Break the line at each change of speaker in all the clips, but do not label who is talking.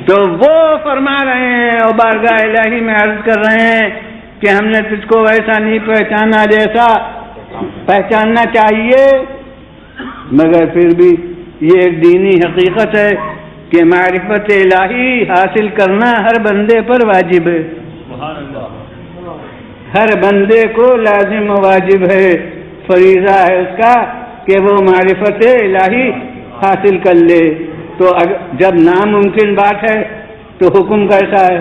تو وہ فرما رہے ہیں اور بارگاہ الہی میں عرض کر رہے ہیں کہ ہم نے تجھ کو ویسا نہیں پہچانا جیسا پہچاننا چاہیے، مگر پھر بھی یہ ایک دینی حقیقت ہے کہ معرفت الہی حاصل کرنا ہر بندے پر واجب ہے، ہر بندے کو لازم و واجب ہے، فریضہ ہے اس کا کہ وہ معرفت الہی حاصل کر لے۔ تو جب ناممکن بات ہے تو حکم کیسا ہے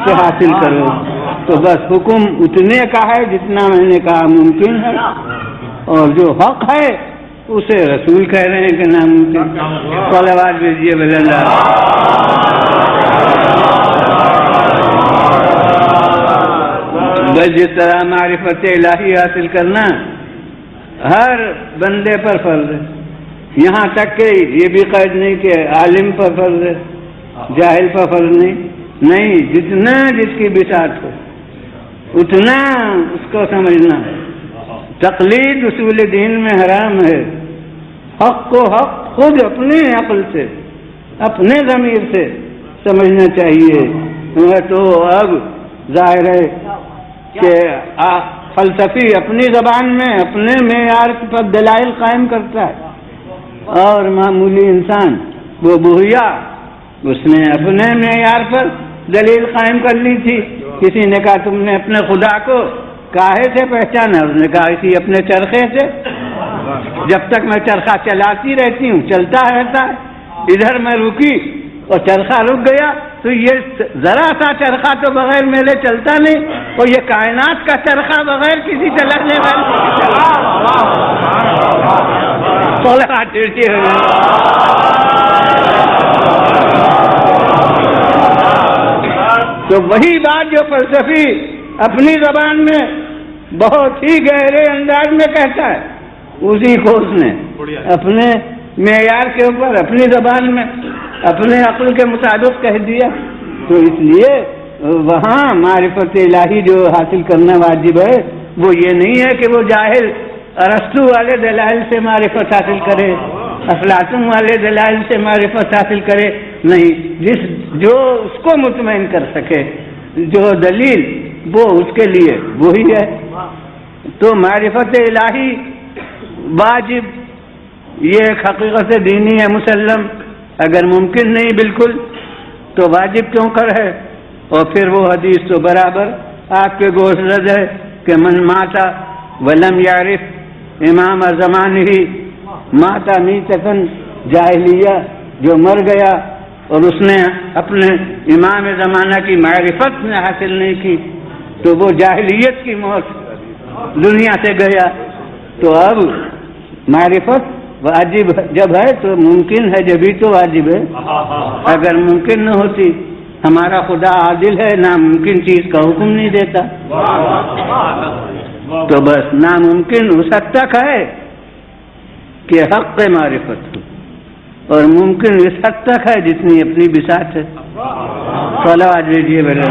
کہ حاصل کرو، تو بس حکم اتنے کا ہے جتنا میں نے کہا ممکن ہے، اور جو حق ہے اسے رسول کہہ رہے ہیں کہ ناممکن۔ صلوات بھیجیے اللہ۔ بس جس طرح معرفت الہی حاصل کرنا ہر بندے پر فرض ہے، یہاں تک کہ یہ بھی قید نہیں کہ عالم پر فرض ہے، جاہل پر فرض نہیں، جتنا جس کی بساط ہو اتنا اس کو سمجھنا ہے۔ تقلید اصول دین میں حرام ہے، حق کو حق خود اپنے عقل سے اپنے ضمیر سے سمجھنا چاہیے۔ تو اب ظاہر ہے کہ فلسفی اپنی زبان میں اپنے معیار پر دلائل قائم کرتا ہے، اور معمولی انسان وہ بوہیا اس نے اپنے معیار پر دلیل قائم کر لی تھی۔ کسی نے کہا تم نے اپنے خدا کو کاہے سے پہچانا؟ اس نے کہا اسی اپنے چرخے سے، جب تک میں چرخہ چلاتی رہتی ہوں چلتا رہتا ہے، ادھر میں رکی اور چرخہ رک گیا تو یہ ذرا سا چرخہ تو بغیر میرے چلتا نہیں، اور یہ کائنات کا چرخہ بغیر کسی چلانے والے تو وہی بات جو فلسفی اپنی زبان میں بہت ہی گہرے انداز میں کہتا ہے، اسی کو اس نے اپنے معیار کے اوپر اپنی زبان میں اپنے عقل کے مطابق کہہ دیا۔ تو اس لیے وہاں معرفت الہی جو حاصل کرنا واجب ہے وہ یہ نہیں ہے کہ وہ جاہل ارسطو والے دلائل سے معرفت حاصل کرے، افلاطون والے دلائل سے معرفت حاصل کرے، نہیں، جو اس کو مطمئن کر سکے جو دلیل وہ اس کے لیے وہی ہے۔ تو معرفت الہی واجب یہ ایک حقیقت دینی ہے مسلم، اگر ممکن نہیں بالکل تو واجب کیوں کر ہے؟ اور پھر وہ حدیث تو برابر آپ کے گوش رد ہے کہ من ماتا ولم یعرف امام زمانہ ماتا میتتن جاہلیہ، جو مر گیا اور اس نے اپنے امام زمانہ کی معرفت میں حاصل نہیں کی تو وہ جاہلیت کی موت دنیا سے گیا۔ تو اب معرفت واجب جب ہے تو ممکن ہے، جبھی تو واجب ہے، اگر ممکن نہ ہوتی ہمارا خدا عادل ہے، ناممکن چیز کا حکم نہیں دیتا، تو بس ناممکن اس حد تک ہے کہ حق معرفت ہو، اور ممکن اس حد تک ہے جتنی اپنی بساط ہے۔ صلوات بھیجیے میرے